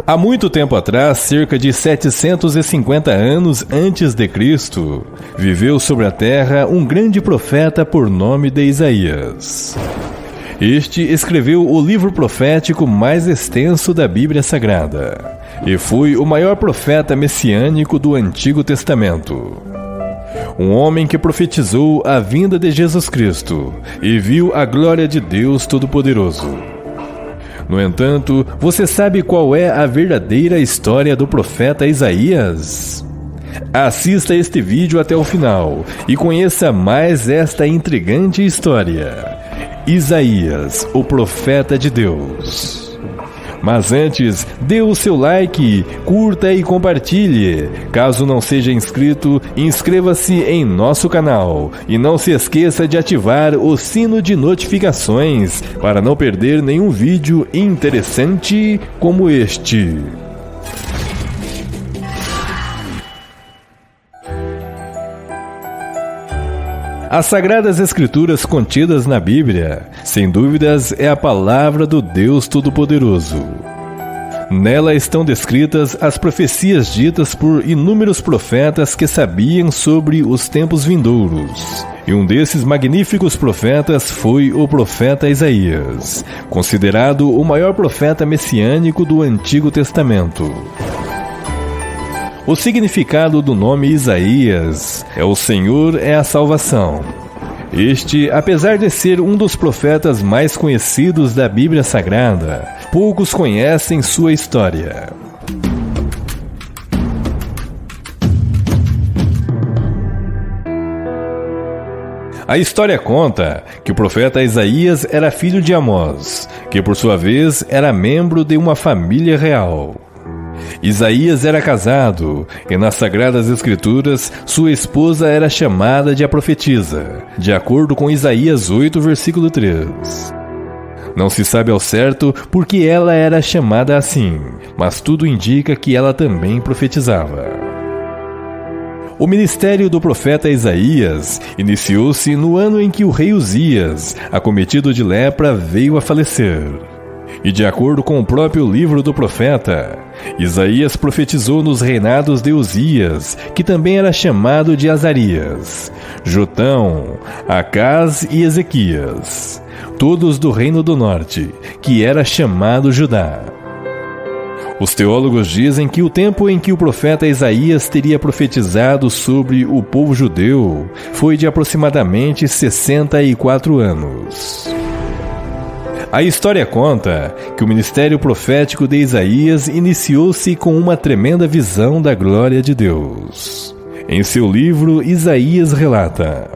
Há muito tempo atrás, cerca de 750 anos antes de Cristo, viveu sobre a terra um grande profeta por nome de Isaías. Este escreveu o livro profético mais extenso da Bíblia Sagrada e foi o maior profeta messiânico do Antigo Testamento. Um homem que profetizou a vinda de Jesus Cristo e viu a glória de Deus Todo-Poderoso. No entanto, você sabe qual é a verdadeira história do profeta Isaías? Assista este vídeo até o final e conheça mais esta intrigante história. Isaías, o profeta de Deus. Mas antes, dê o seu like, curta e compartilhe. Caso não seja inscrito, inscreva-se em nosso canal. E não se esqueça de ativar o sino de notificações para não perder nenhum vídeo interessante como este. As Sagradas Escrituras contidas na Bíblia, sem dúvidas, é a palavra do Deus Todo-Poderoso. Nela estão descritas as profecias ditas por inúmeros profetas que sabiam sobre os tempos vindouros. E um desses magníficos profetas foi o profeta Isaías, considerado o maior profeta messiânico do Antigo Testamento. O significado do nome Isaías é o Senhor é a salvação. Este, apesar de ser um dos profetas mais conhecidos da Bíblia Sagrada, poucos conhecem sua história. A história conta que o profeta Isaías era filho de Amós, que por sua vez era membro de uma família real. Isaías era casado, e nas Sagradas Escrituras, sua esposa era chamada de a profetisa, de acordo com Isaías 8, versículo 3. Não se sabe ao certo por que ela era chamada assim, mas tudo indica que ela também profetizava. O ministério do profeta Isaías iniciou-se no ano em que o rei Uzias, acometido de lepra, veio a falecer. E de acordo com o próprio livro do profeta, Isaías profetizou nos reinados de Uzias, que também era chamado de Azarias, Jotão, Acaz e Ezequias, todos do reino do norte, que era chamado Judá. Os teólogos dizem que o tempo em que o profeta Isaías teria profetizado sobre o povo judeu foi de aproximadamente 64 anos. A história conta que o ministério profético de Isaías iniciou-se com uma tremenda visão da glória de Deus. Em seu livro, Isaías relata: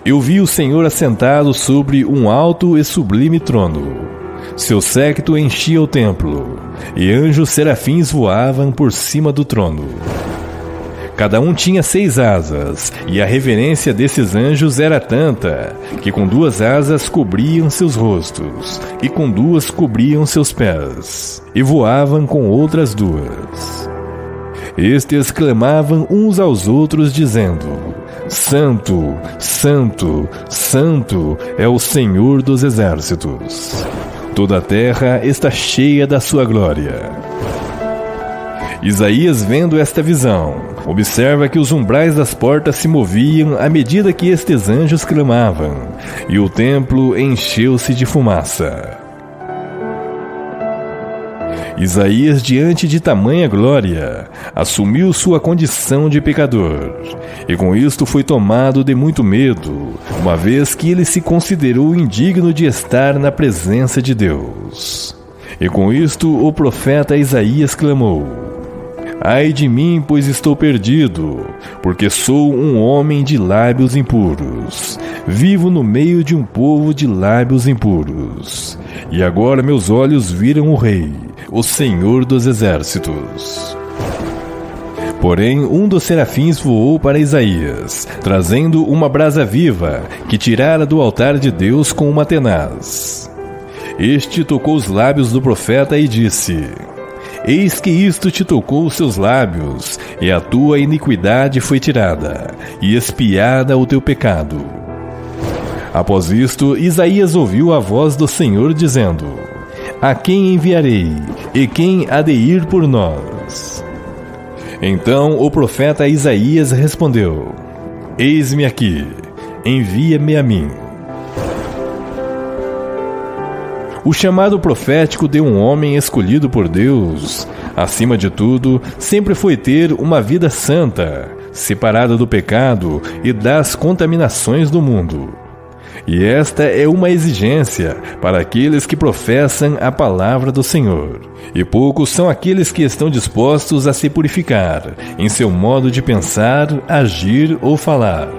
Eu vi o Senhor assentado sobre um alto e sublime trono. Seu séquito enchia o templo, e anjos serafins voavam por cima do trono. Cada um tinha 6 asas, e a reverência desses anjos era tanta, que com 2 asas cobriam seus rostos, e com 2 cobriam seus pés, e voavam com outras 2. Estes clamavam uns aos outros, dizendo: Santo, Santo, Santo é o Senhor dos exércitos. Toda a terra está cheia da sua glória. Isaías, vendo esta visão, observa que os umbrais das portas se moviam à medida que estes anjos clamavam, e o templo encheu-se de fumaça. Isaías, diante de tamanha glória, assumiu sua condição de pecador, e com isto foi tomado de muito medo, uma vez que ele se considerou indigno de estar na presença de Deus. E com isto o profeta Isaías clamou: Ai de mim, pois estou perdido, porque sou um homem de lábios impuros. Vivo no meio de um povo de lábios impuros. E agora meus olhos viram o Rei, o Senhor dos Exércitos. Porém, um dos serafins voou para Isaías, trazendo uma brasa viva, que tirara do altar de Deus com uma tenaz. Este tocou os lábios do profeta e disse: Eis que isto te tocou os seus lábios, e a tua iniquidade foi tirada, e expiada o teu pecado. Após isto, Isaías ouviu a voz do Senhor dizendo: A quem enviarei? E quem há de ir por nós? Então o profeta Isaías respondeu: Eis-me aqui, envia-me a mim. O chamado profético de um homem escolhido por Deus, acima de tudo, sempre foi ter uma vida santa, separada do pecado e das contaminações do mundo. E esta é uma exigência para aqueles que professam a palavra do Senhor. E poucos são aqueles que estão dispostos a se purificar em seu modo de pensar, agir ou falar.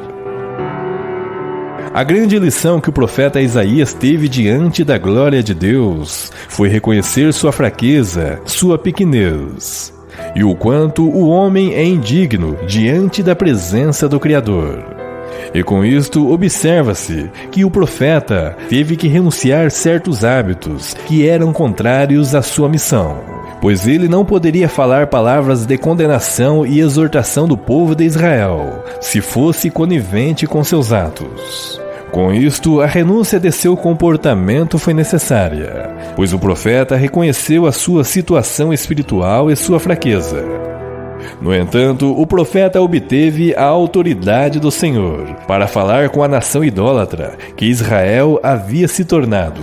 A grande lição que o profeta Isaías teve diante da glória de Deus foi reconhecer sua fraqueza, sua pequenez, e o quanto o homem é indigno diante da presença do Criador. E com isto observa-se que o profeta teve que renunciar certos hábitos que eram contrários à sua missão, pois ele não poderia falar palavras de condenação e exortação do povo de Israel, se fosse conivente com seus atos. Com isto, a renúncia de seu comportamento foi necessária, pois o profeta reconheceu a sua situação espiritual e sua fraqueza. No entanto, o profeta obteve a autoridade do Senhor para falar com a nação idólatra que Israel havia se tornado.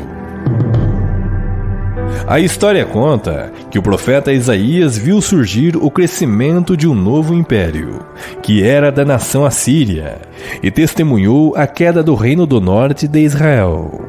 A história conta que o profeta Isaías viu surgir o crescimento de um novo império, que era da nação assíria, e testemunhou a queda do reino do norte de Israel.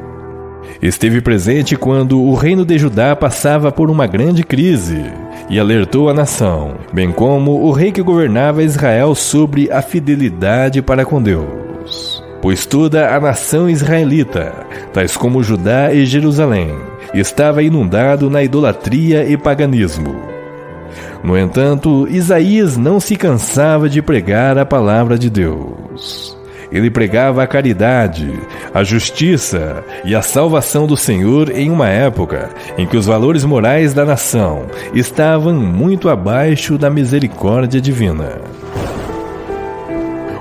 Esteve presente quando o reino de Judá passava por uma grande crise e alertou a nação, bem como o rei que governava Israel sobre a fidelidade para com Deus. Pois toda a nação israelita, tais como Judá e Jerusalém, estava inundado na idolatria e paganismo. No entanto, Isaías não se cansava de pregar a palavra de Deus. Ele pregava a caridade, a justiça e a salvação do Senhor em uma época em que os valores morais da nação estavam muito abaixo da misericórdia divina.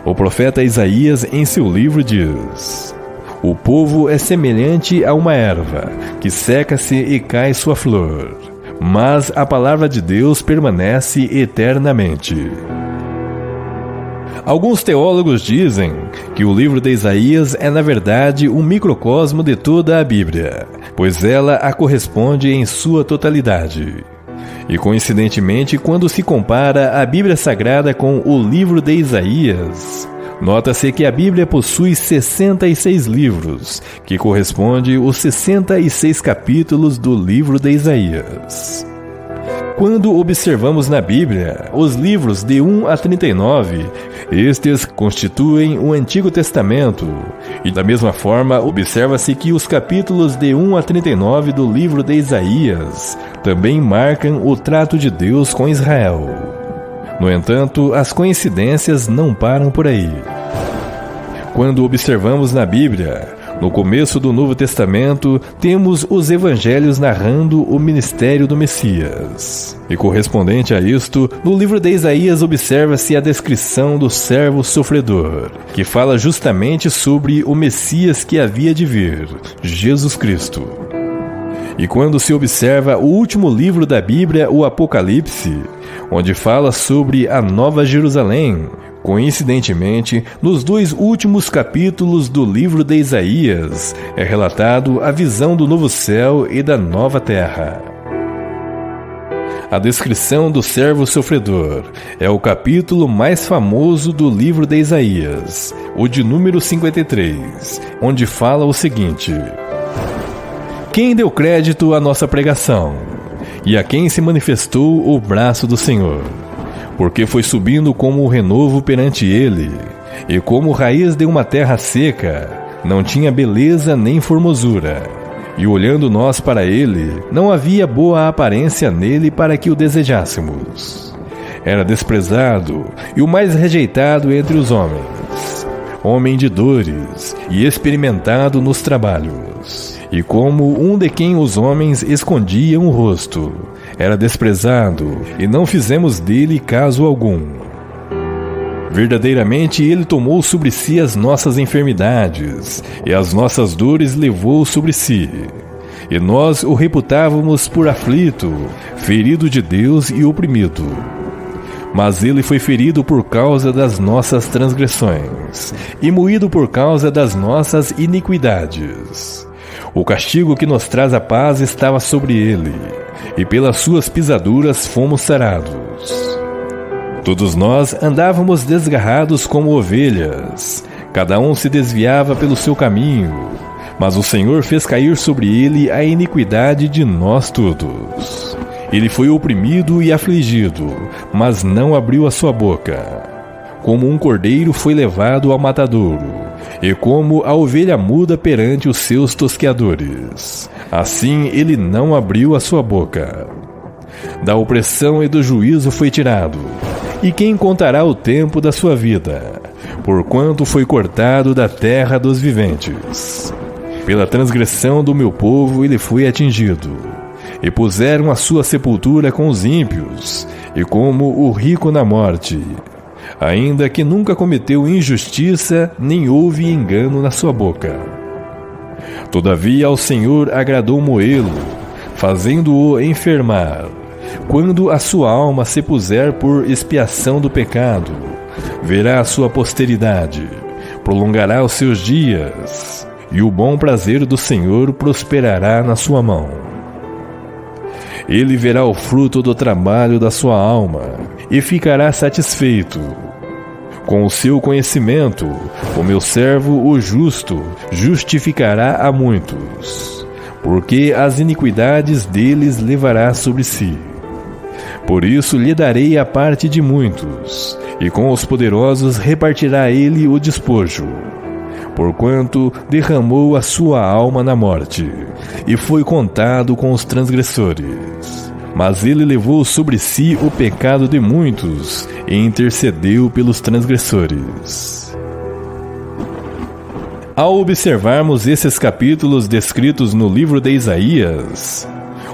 O profeta Isaías, em seu livro, diz: O povo é semelhante a uma erva, que seca-se e cai sua flor, mas a palavra de Deus permanece eternamente. Alguns teólogos dizem que o livro de Isaías é, na verdade, um microcosmo de toda a Bíblia, pois ela a corresponde em sua totalidade. E, coincidentemente, quando se compara a Bíblia Sagrada com o livro de Isaías, nota-se que a Bíblia possui 66 livros, que corresponde aos 66 capítulos do livro de Isaías. Quando observamos na Bíblia os livros de 1 a 39, estes constituem o Antigo Testamento, e da mesma forma observa-se que os capítulos de 1 a 39 do livro de Isaías também marcam o trato de Deus com Israel. No entanto, as coincidências não param por aí. Quando observamos na Bíblia, no começo do Novo Testamento, temos os evangelhos narrando o ministério do Messias. E correspondente a isto, no livro de Isaías observa-se a descrição do servo sofredor, que fala justamente sobre o Messias que havia de vir, Jesus Cristo. E quando se observa o último livro da Bíblia, o Apocalipse, onde fala sobre a Nova Jerusalém, coincidentemente, nos 2 últimos capítulos do livro de Isaías, é relatado a visão do novo céu e da nova terra. A descrição do servo sofredor é o capítulo mais famoso do livro de Isaías, o de número 53, onde fala o seguinte: Quem deu crédito à nossa pregação? E a quem se manifestou o braço do Senhor? Porque foi subindo como o renovo perante ele, e como raiz de uma terra seca, não tinha beleza nem formosura. E olhando nós para ele, não havia boa aparência nele para que o desejássemos. Era desprezado e o mais rejeitado entre os homens, homem de dores e experimentado nos trabalhos. E como um de quem os homens escondiam o rosto, era desprezado, e não fizemos dele caso algum. Verdadeiramente Ele tomou sobre si as nossas enfermidades, e as nossas dores levou sobre si. E nós o reputávamos por aflito, ferido de Deus e oprimido. Mas Ele foi ferido por causa das nossas transgressões, e moído por causa das nossas iniquidades. O castigo que nos traz a paz estava sobre Ele, e pelas suas pisaduras fomos sarados. Todos nós andávamos desgarrados como ovelhas, cada um se desviava pelo seu caminho, mas o Senhor fez cair sobre ele a iniquidade de nós todos. Ele foi oprimido e afligido, mas não abriu a sua boca. Como um cordeiro foi levado ao matadouro, e como a ovelha muda perante os seus tosqueadores, assim ele não abriu a sua boca. Da opressão e do juízo foi tirado. E quem contará o tempo da sua vida, porquanto foi cortado da terra dos viventes? Pela transgressão do meu povo ele foi atingido, e puseram a sua sepultura com os ímpios, e como o rico na morte, ainda que nunca cometeu injustiça, nem houve engano na sua boca. Todavia ao Senhor agradou moê-lo, fazendo-o enfermar. Quando a sua alma se puser por expiação do pecado, verá a sua posteridade, prolongará os seus dias, e o bom prazer do Senhor prosperará na sua mão. Ele verá o fruto do trabalho da sua alma, e ficará satisfeito. Com o seu conhecimento, o meu servo, o justo, justificará a muitos, porque as iniquidades deles levará sobre si. Por isso lhe darei a parte de muitos, e com os poderosos repartirá ele o despojo, porquanto derramou a sua alma na morte, e foi contado com os transgressores. Mas ele levou sobre si o pecado de muitos, e intercedeu pelos transgressores. Ao observarmos esses capítulos descritos no livro de Isaías,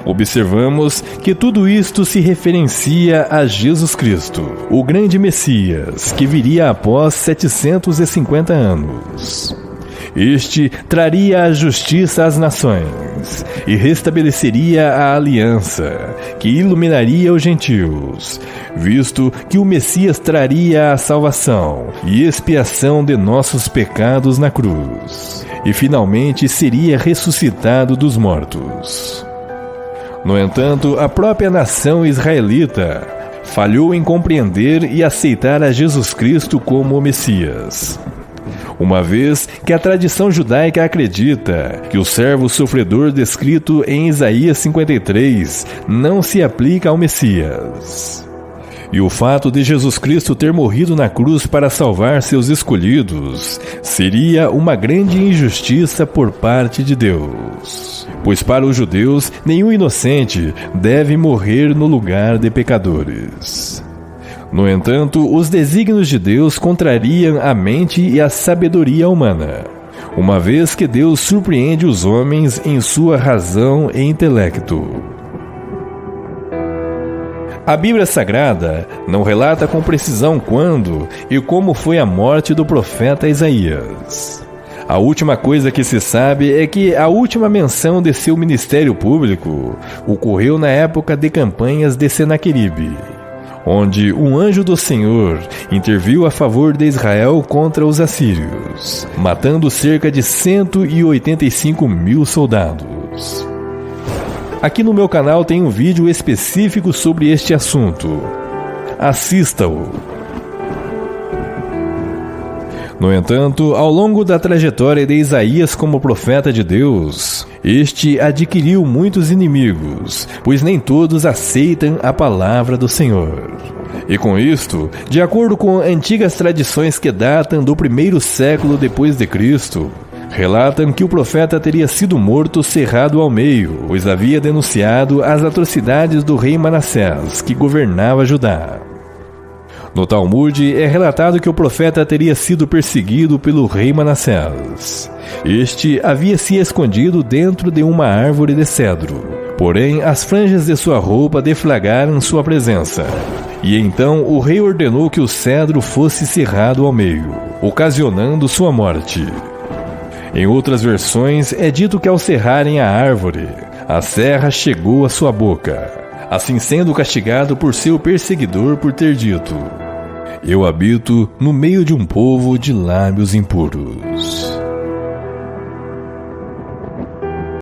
observamos que tudo isto se referencia a Jesus Cristo, o grande Messias, que viria após 750 anos. Este traria a justiça às nações e restabeleceria a aliança, que iluminaria os gentios, visto que o Messias traria a salvação e expiação de nossos pecados na cruz, e finalmente seria ressuscitado dos mortos. No entanto, a própria nação israelita falhou em compreender e aceitar a Jesus Cristo como o Messias, uma vez que a tradição judaica acredita que o servo sofredor descrito em Isaías 53 não se aplica ao Messias. E o fato de Jesus Cristo ter morrido na cruz para salvar seus escolhidos seria uma grande injustiça por parte de Deus. Pois para os judeus, nenhum inocente deve morrer no lugar de pecadores. No entanto, os desígnios de Deus contrariam a mente e a sabedoria humana, uma vez que Deus surpreende os homens em sua razão e intelecto. A Bíblia Sagrada não relata com precisão quando e como foi a morte do profeta Isaías. A última coisa que se sabe é que a última menção de seu ministério público ocorreu na época de campanhas de Senaqueribe, onde um anjo do Senhor interviu a favor de Israel contra os assírios, matando cerca de 185 mil soldados. Aqui no meu canal tem um vídeo específico sobre este assunto. Assista-o. No entanto, ao longo da trajetória de Isaías como profeta de Deus, este adquiriu muitos inimigos, pois nem todos aceitam a palavra do Senhor. E com isto, de acordo com antigas tradições que datam do 1º século depois de Cristo, relatam que o profeta teria sido morto cerrado ao meio, pois havia denunciado as atrocidades do rei Manassés, que governava Judá. No Talmud é relatado que o profeta teria sido perseguido pelo rei Manassés. Este havia se escondido dentro de uma árvore de cedro, porém as franjas de sua roupa deflagraram sua presença, E então o rei ordenou que o cedro fosse serrado ao meio, ocasionando sua morte. Em outras versões, é dito que ao serrarem a árvore, a serra chegou à sua boca, assim sendo castigado por seu perseguidor por ter dito: eu habito no meio de um povo de lábios impuros.